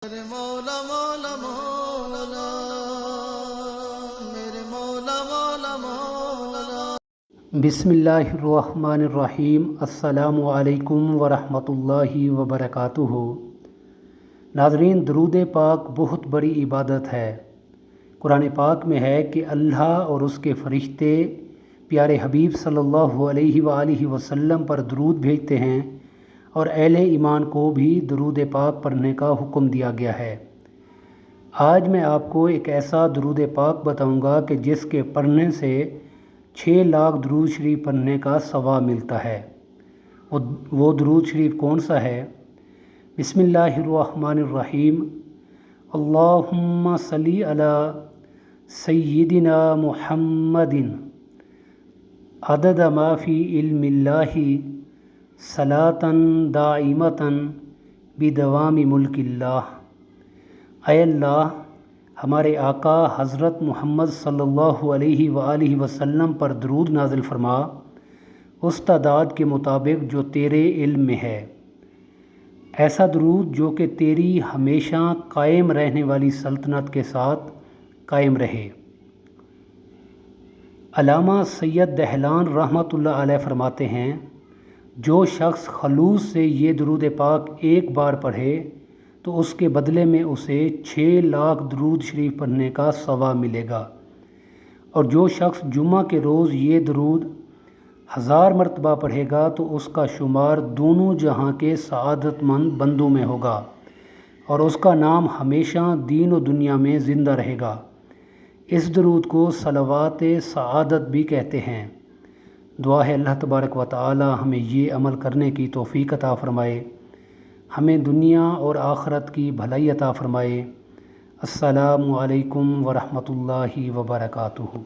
میرے مولا مولا مولا میرے مولا مولا مولا۔ بسم اللہ الرحمن الرحیم۔ السلام علیکم ورحمۃ اللہ وبرکاتہ۔ ناظرین، درود پاک بہت بڑی عبادت ہے۔ قرآن پاک میں ہے کہ اللہ اور اس کے فرشتے پیارے حبیب صلی اللہ علیہ وآلہ وسلم پر درود بھیجتے ہیں، اور اہل ایمان کو بھی درود پاک پڑھنے کا حکم دیا گیا ہے۔ آج میں آپ کو ایک ایسا درود پاک بتاؤں گا کہ جس کے پڑھنے سے 6 لاکھ درود شریف پڑھنے کا ثواب ملتا ہے۔ وہ درود شریف کون سا ہے؟ بسم اللہ الرحمن الرحیم۔ اللہم صلی علی سیدنا محمد عدد ما فی علم اللہ صلاۃً دائمۃً بدوام ملک اللہ۔ اے اللہ، ہمارے آقا حضرت محمد صلی اللہ علیہ وآلہ وسلم پر درود نازل فرما، اس تعداد کے مطابق جو تیرے علم میں ہے، ایسا درود جو کہ تیری ہمیشہ قائم رہنے والی سلطنت کے ساتھ قائم رہے۔ علامہ سید دہلان رحمۃ اللہ علیہ فرماتے ہیں، جو شخص خلوص سے یہ درود پاک ایک بار پڑھے تو اس کے بدلے میں اسے 6 لاکھ درود شریف پڑھنے کا ثواب ملے گا، اور جو شخص جمعہ کے روز یہ درود 1000 مرتبہ پڑھے گا تو اس کا شمار دونوں جہاں کے سعادت مند بندوں میں ہوگا، اور اس کا نام ہمیشہ دین و دنیا میں زندہ رہے گا۔ اس درود کو صلوات سعادت بھی کہتے ہیں۔ دعا ہے اللہ تبارک و تعالی ہمیں یہ عمل کرنے کی توفیق عطا فرمائے، ہمیں دنیا اور آخرت کی بھلائی عطا فرمائے۔ السلام علیکم ورحمۃ اللہ وبرکاتہ۔